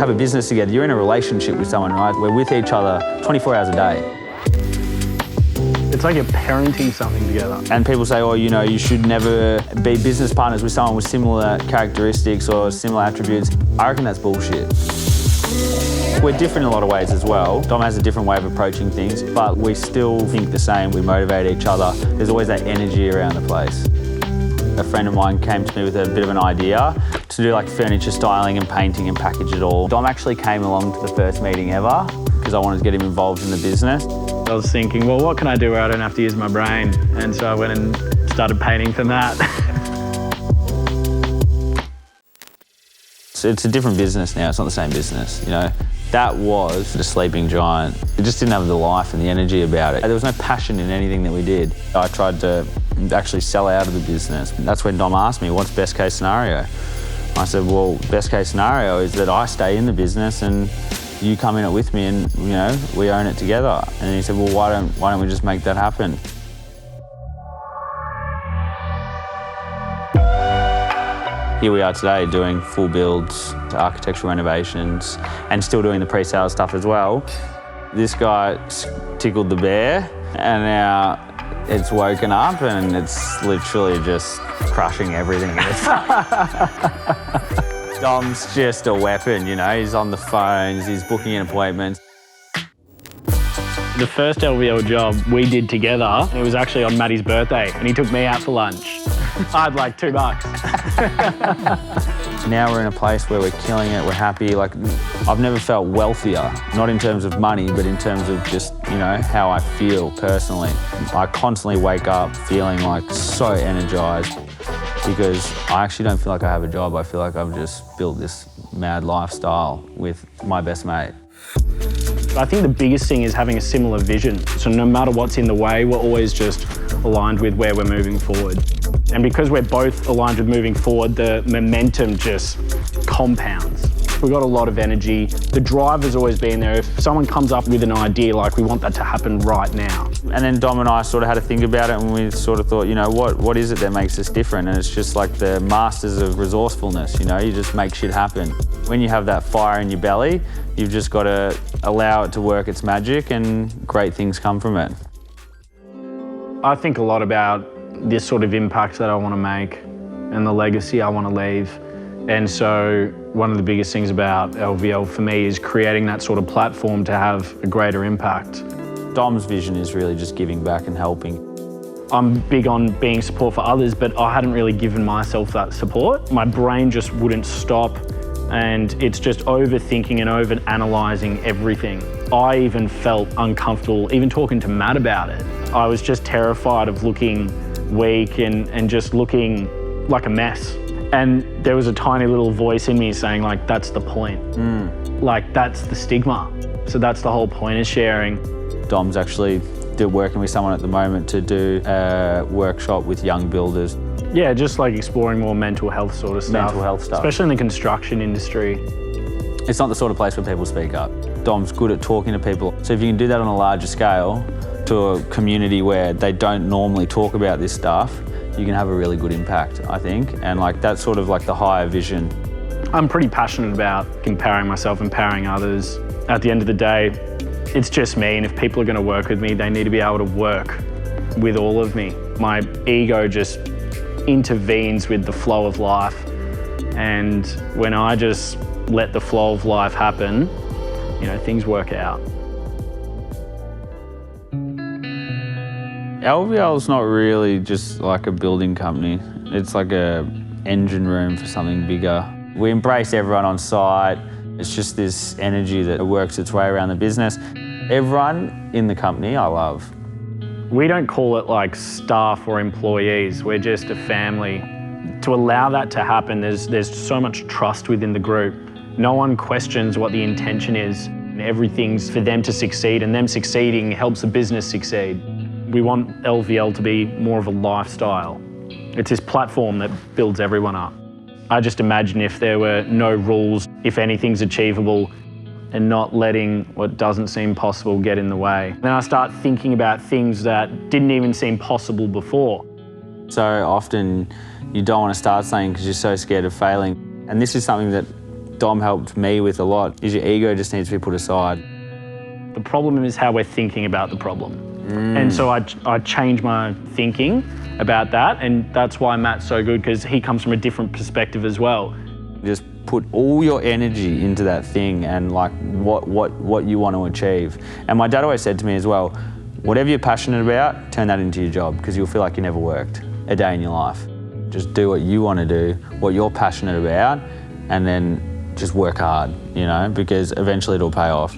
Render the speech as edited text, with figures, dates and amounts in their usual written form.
have a business together, you're in a relationship with someone, right? We're with each other 24 hours a day. It's like you're parenting something together. And people say, oh, you know, you should never be business partners with someone with similar characteristics or similar attributes. I reckon that's bullshit. We're different in a lot of ways as well. Dom has a different way of approaching things, but we still think the same. We motivate each other. There's always that energy around the place. A friend of mine came to me with a bit of an idea to do like furniture styling and painting and package it all. Dom actually came along to the first meeting ever because I wanted to get him involved in the business. I was thinking, well, what can I do where I don't have to use my brain? And so I went and started painting from that. So it's a different business now, it's not the same business, you know. That was the sleeping giant. It just didn't have the life and the energy about it. There was no passion in anything that we did. I tried to actually sell out of the business. That's when Dom asked me, what's best case scenario? I said, well, best case scenario is that I stay in the business and you come in it with me and, you know, we own it together. And he said, well, why don't we just make that happen? Here we are today doing full builds, architectural renovations, and still doing the pre-sale stuff as well. This guy tickled the bear, and now it's woken up and it's literally just crushing everything. Dom's just a weapon, you know, he's on the phones, he's booking in appointments. The first LVL job we did together, it was actually on Maddie's birthday, and he took me out for lunch. I had like $2. Now we're in a place where we're killing it, we're happy. Like, I've never felt wealthier, not in terms of money, but in terms of just, you know, how I feel personally. I constantly wake up feeling like so energized because I actually don't feel like I have a job. I feel like I've just built this mad lifestyle with my best mate. I think the biggest thing is having a similar vision. So no matter what's in the way, we're always just aligned with where we're moving forward. And because we're both aligned with moving forward, the momentum just compounds. We've got a lot of energy. The drive has always been there. If someone comes up with an idea, like we want that to happen right now. And then Dom and I sort of had to think about it and we sort of thought, you know, what is it that makes us different? And it's just like the masters of resourcefulness, you know, you just make shit happen. When you have that fire in your belly, you've just got to allow it to work its magic and great things come from it. I think a lot about this sort of impact that I want to make and the legacy I want to leave. And so one of the biggest things about LVL for me is creating that sort of platform to have a greater impact. Dom's vision is really just giving back and helping. I'm big on being support for others, but I hadn't really given myself that support. My brain just wouldn't stop, and it's just overthinking and over-analysing everything. I even felt uncomfortable even talking to Matt about it. I was just terrified of looking weak and just looking like a mess. And there was a tiny little voice in me saying, like, that's the point. Like, that's the stigma. So that's the whole point of sharing. Dom's actually working with someone at the moment to do a workshop with young builders. Yeah, just like exploring more mental health sort of stuff. Mental health stuff. Especially in the construction industry. It's not the sort of place where people speak up. Dom's good at talking to people. So if you can do that on a larger scale to a community where they don't normally talk about this stuff, you can have a really good impact, I think. And like that's sort of like the higher vision. I'm pretty passionate about empowering myself, empowering others. At the end of the day, it's just me, and if people are going to work with me, they need to be able to work with all of me. My ego just intervenes with the flow of life, and when I just let the flow of life happen, you know, things work out. LVL's not really just like a building company. It's like a engine room for something bigger. We embrace everyone on site. It's just this energy that works its way around the business. Everyone in the company I love. We don't call it like staff or employees. We're just a family. To allow that to happen, there's so much trust within the group. No one questions what the intention is. Everything's for them to succeed, and them succeeding helps the business succeed. We want LVL to be more of a lifestyle. It's this platform that builds everyone up. I just imagine if there were no rules, if anything's achievable, and not letting what doesn't seem possible get in the way. Then I start thinking about things that didn't even seem possible before. So often you don't want to start something because you're so scared of failing. And this is something that Dom helped me with a lot is your ego just needs to be put aside. The problem is how we're thinking about the problem. And so I changed my thinking about that, and that's why Matt's so good, because he comes from a different perspective as well. Just put all your energy into that thing and like what you want to achieve. And my dad always said to me as well, whatever you're passionate about, turn that into your job, because you'll feel like you never worked a day in your life. Just do what you want to do, what you're passionate about, and then just work hard, you know, because eventually it'll pay off.